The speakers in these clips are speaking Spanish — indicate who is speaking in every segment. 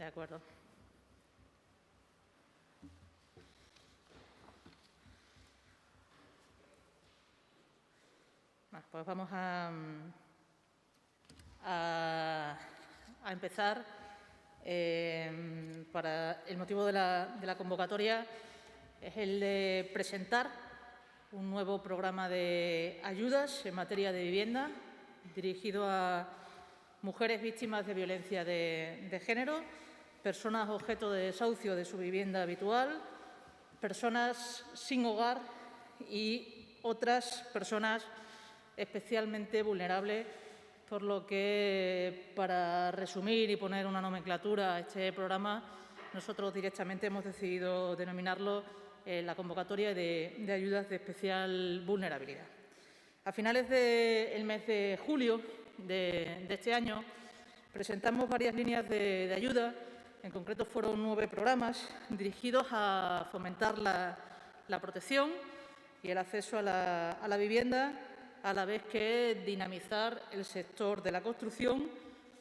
Speaker 1: De acuerdo. Bueno, pues vamos a empezar. Para el motivo de la convocatoria es el de presentar un nuevo programa de ayudas en materia de vivienda dirigido a mujeres víctimas de violencia de género, personas objeto de desahucio de su vivienda habitual, personas sin hogar y otras personas especialmente vulnerables, por lo que, para resumir y poner una nomenclatura a este programa, nosotros directamente hemos decidido denominarlo la convocatoria de ayudas de especial vulnerabilidad. A finales del mes de julio de este año presentamos varias líneas de ayuda. En concreto, fueron 9 programas dirigidos a fomentar la protección y el acceso a la vivienda, a la vez que dinamizar el sector de la construcción.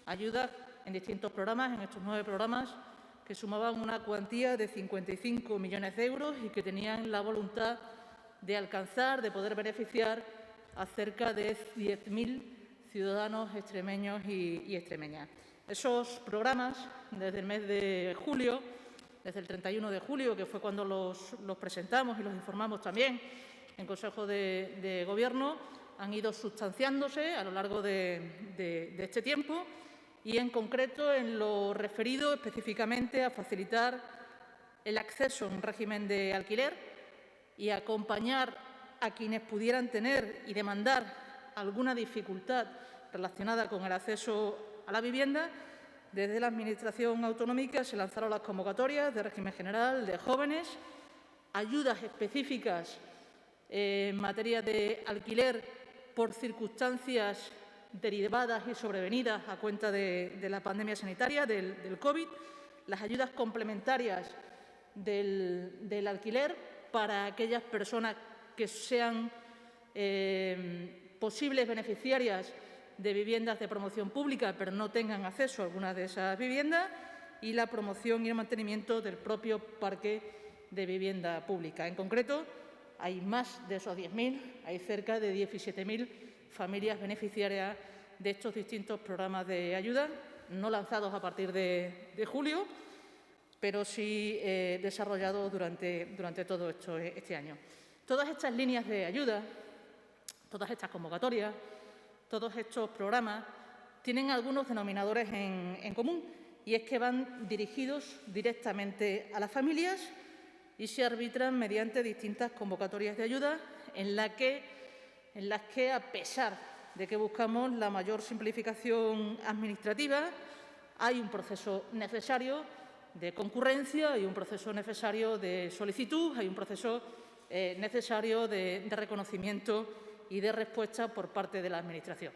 Speaker 1: Ayudas en distintos programas, en estos 9 programas, que sumaban una cuantía de 55 millones de euros y que tenían la voluntad de alcanzar, de poder beneficiar a cerca de 10.000 ciudadanos extremeños y extremeñas. Esos programas, desde el mes de julio, desde el 31 de julio, que fue cuando los presentamos y los informamos también en Consejo de Gobierno, han ido sustanciándose a lo largo de este tiempo y, en concreto, en lo referido específicamente a facilitar el acceso en régimen de alquiler y acompañar a quienes pudieran tener y demandar alguna dificultad relacionada con el acceso a la vivienda. Desde la Administración autonómica se lanzaron las convocatorias de régimen general de jóvenes, ayudas específicas en materia de alquiler por circunstancias derivadas y sobrevenidas a cuenta de la pandemia sanitaria, del COVID, las ayudas complementarias del alquiler para aquellas personas que sean posibles beneficiarias de viviendas de promoción pública, pero no tengan acceso a alguna de esas viviendas, y la promoción y el mantenimiento del propio parque de vivienda pública. En concreto, hay más de esos 10.000, hay cerca de 17.000 familias beneficiarias de estos distintos programas de ayuda, no lanzados a partir de julio, pero sí desarrollados durante todo este año. Todas estas líneas de ayuda, todas estas convocatorias, todos estos programas tienen algunos denominadores en común, y es que van dirigidos directamente a las familias y se arbitran mediante distintas convocatorias de ayuda en las que, a pesar de que buscamos la mayor simplificación administrativa, hay un proceso necesario de concurrencia, hay un proceso necesario de solicitud, hay un proceso necesario de reconocimiento y de respuesta por parte de la Administración.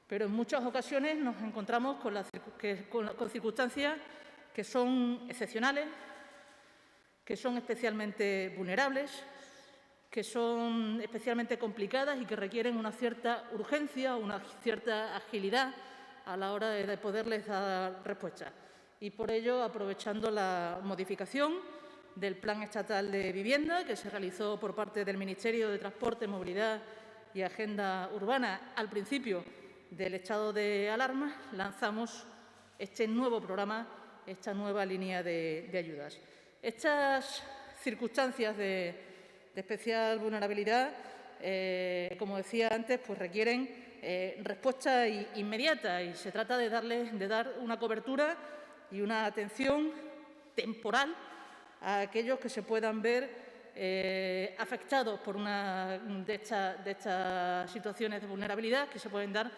Speaker 1: Pero en muchas ocasiones nos encontramos con circunstancias que son excepcionales, que son especialmente vulnerables, que son especialmente complicadas y que requieren una cierta urgencia, una cierta agilidad a la hora de poderles dar respuesta. Y por ello, aprovechando la modificación del Plan Estatal de Vivienda que se realizó por parte del Ministerio de Transporte, Movilidad y Agenda Urbana al principio del estado de alarma, lanzamos este nuevo programa, esta nueva línea de ayudas. Estas circunstancias de especial vulnerabilidad, como decía antes, pues requieren respuesta inmediata, y se trata de dar una cobertura y una atención temporal a aquellos que se puedan ver afectados por una de estas situaciones de vulnerabilidad, que se pueden dar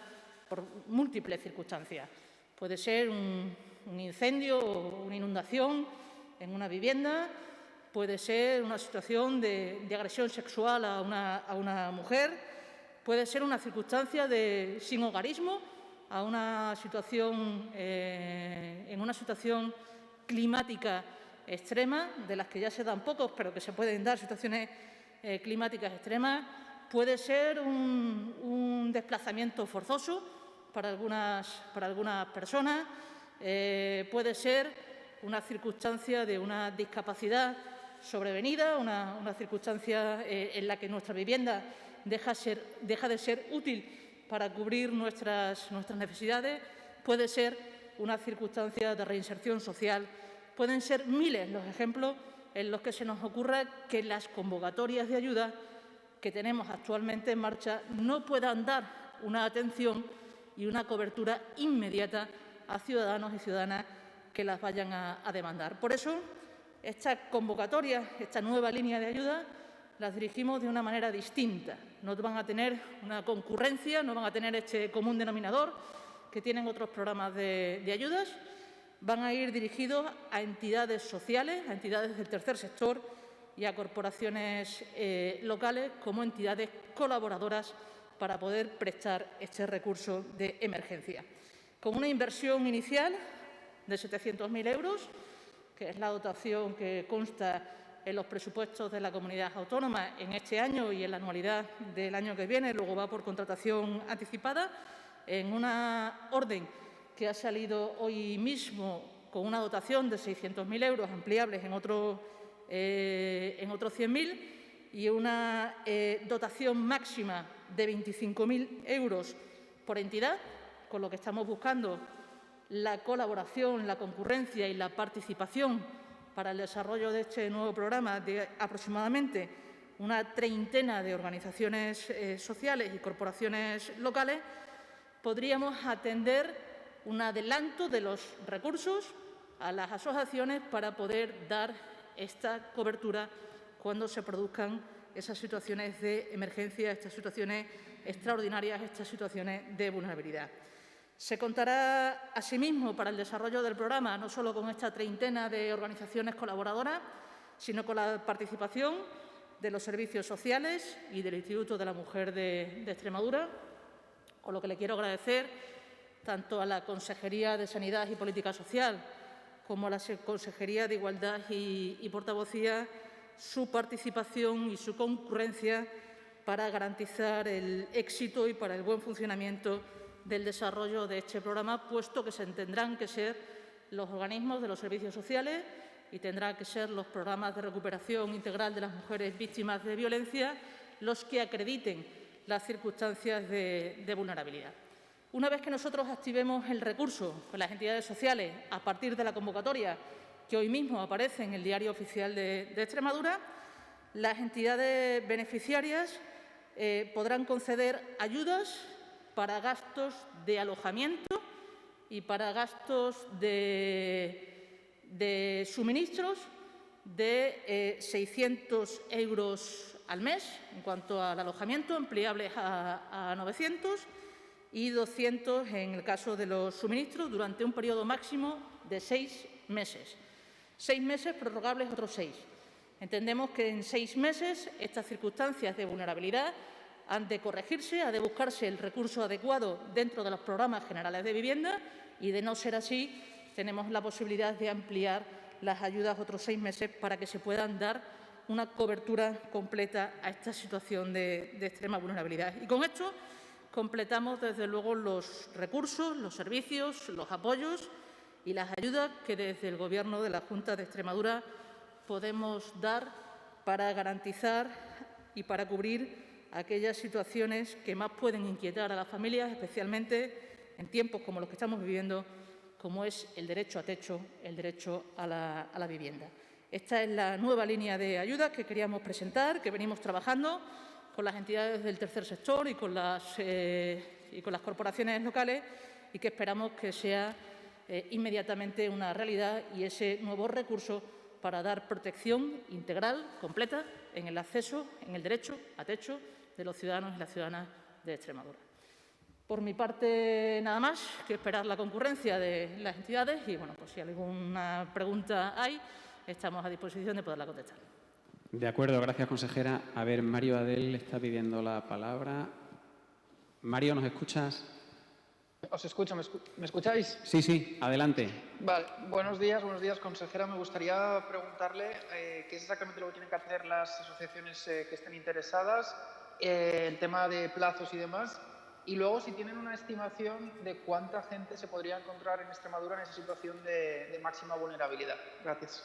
Speaker 1: por múltiples circunstancias. Puede ser un incendio o una inundación en una vivienda, puede ser una situación de agresión sexual a una mujer, puede ser una circunstancia de sinhogarismo a una situación, en una situación climática extrema, de las que ya se dan pocos, pero que se pueden dar situaciones climáticas extremas. Puede ser un desplazamiento forzoso para algunas personas, puede ser una circunstancia de una discapacidad sobrevenida, una circunstancia en la que nuestra vivienda deja de ser útil para cubrir nuestras necesidades, puede ser una circunstancia de reinserción social. Pueden ser miles los ejemplos en los que se nos ocurra que las convocatorias de ayuda que tenemos actualmente en marcha no puedan dar una atención y una cobertura inmediata a ciudadanos y ciudadanas que las vayan a demandar. Por eso, estas convocatorias, esta nueva línea de ayuda, las dirigimos de una manera distinta. No van a tener una concurrencia, no van a tener este común denominador que tienen otros programas de ayudas. Van a ir dirigidos a entidades sociales, a entidades del tercer sector y a corporaciones locales como entidades colaboradoras para poder prestar este recurso de emergencia. Con una inversión inicial de 700.000 euros, que es la dotación que consta en los presupuestos de la comunidad autónoma en este año y en la anualidad del año que viene, luego va por contratación anticipada, en una orden que ha salido hoy mismo con una dotación de 600.000 euros ampliables en otros 100.000 y una dotación máxima de 25.000 euros por entidad, con lo que estamos buscando la colaboración, la concurrencia y la participación para el desarrollo de este nuevo programa de aproximadamente una treintena de organizaciones sociales y corporaciones locales, podríamos atender un adelanto de los recursos a las asociaciones para poder dar esta cobertura cuando se produzcan esas situaciones de emergencia, estas situaciones extraordinarias, estas situaciones de vulnerabilidad. Se contará, asimismo, para el desarrollo del programa, no solo con esta treintena de organizaciones colaboradoras, sino con la participación de los servicios sociales y del Instituto de la Mujer de Extremadura, con lo que le quiero agradecer tanto a la Consejería de Sanidad y Política Social como a la Consejería de Igualdad y Portavocía su participación y su concurrencia para garantizar el éxito y para el buen funcionamiento del desarrollo de este programa, puesto que se tendrán que ser los organismos de los servicios sociales y tendrán que ser los programas de recuperación integral de las mujeres víctimas de violencia los que acrediten las circunstancias de vulnerabilidad. Una vez que nosotros activemos el recurso con las entidades sociales a partir de la convocatoria que hoy mismo aparece en el Diario Oficial de Extremadura, las entidades beneficiarias podrán conceder ayudas para gastos de alojamiento y para gastos de suministros de 600 euros al mes en cuanto al alojamiento, ampliables a 900 y 200 en el caso de los suministros durante un periodo máximo de 6 meses. 6 meses prorrogables otros 6. Entendemos que en 6 meses estas circunstancias de vulnerabilidad han de corregirse, ha de buscarse el recurso adecuado dentro de los programas generales de vivienda y, de no ser así, tenemos la posibilidad de ampliar las ayudas otros 6 meses para que se puedan dar una cobertura completa a esta situación de extrema vulnerabilidad. Y con esto completamos, desde luego, los recursos, los servicios, los apoyos y las ayudas que desde el Gobierno de la Junta de Extremadura podemos dar para garantizar y para cubrir aquellas situaciones que más pueden inquietar a las familias, especialmente en tiempos como los que estamos viviendo, como es el derecho a techo, el derecho a la vivienda. Esta es la nueva línea de ayudas que queríamos presentar, que venimos trabajando con las entidades del tercer sector y con las corporaciones locales y que esperamos que sea inmediatamente una realidad y ese nuevo recurso para dar protección integral, completa, en el acceso, en el derecho a techo de los ciudadanos y las ciudadanas de Extremadura. Por mi parte, nada más que esperar la concurrencia de las entidades y, bueno, pues si alguna pregunta hay, estamos a disposición de poderla contestar.
Speaker 2: De acuerdo, gracias, consejera. A ver, Mario Adel está pidiendo la palabra. Mario, ¿nos escuchas?
Speaker 3: Os escucho, ¿me escucháis?
Speaker 2: Sí, sí, adelante.
Speaker 3: Vale, buenos días, consejera. Me gustaría preguntarle qué es exactamente lo que tienen que hacer las asociaciones que estén interesadas, el tema de plazos y demás, Y luego, si tienen una estimación de cuánta gente se podría encontrar en Extremadura en esa situación de máxima vulnerabilidad. Gracias.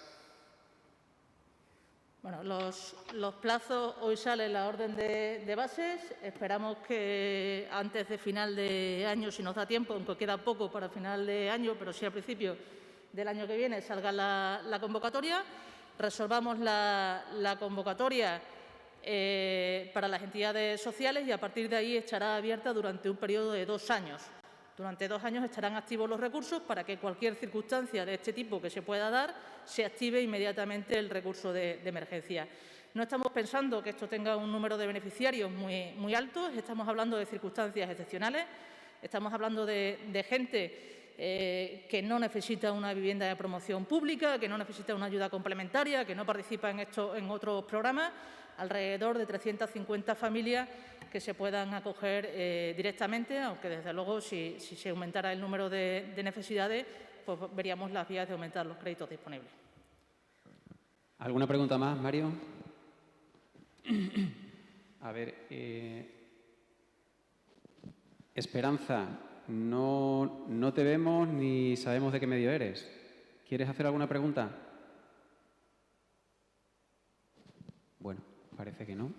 Speaker 1: Bueno, los plazos, hoy sale la orden de bases. Esperamos que antes de final de año, si nos da tiempo, aunque queda poco para final de año, pero sí al principio del año que viene, salga la convocatoria. Resolvamos la convocatoria para las entidades sociales y a partir de ahí estará abierta durante un periodo de 2 años. Durante 2 años estarán activos los recursos para que cualquier circunstancia de este tipo que se pueda dar se active inmediatamente el recurso de emergencia. No estamos pensando que esto tenga un número de beneficiarios muy alto, estamos hablando de circunstancias excepcionales, estamos hablando de gente que no necesita una vivienda de promoción pública, que no necesita una ayuda complementaria, que no participa en otros programas, alrededor de 350 familias que se puedan acoger directamente, aunque desde luego si se aumentara el número de necesidades, pues veríamos las vías de aumentar los créditos disponibles.
Speaker 2: ¿Alguna pregunta más, Mario? A ver, Esperanza, no te vemos ni sabemos de qué medio eres. ¿Quieres hacer alguna pregunta? Bueno, parece que no.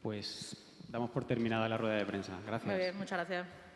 Speaker 2: Pues damos por terminada la rueda de prensa. Gracias.
Speaker 1: Muy bien, muchas gracias.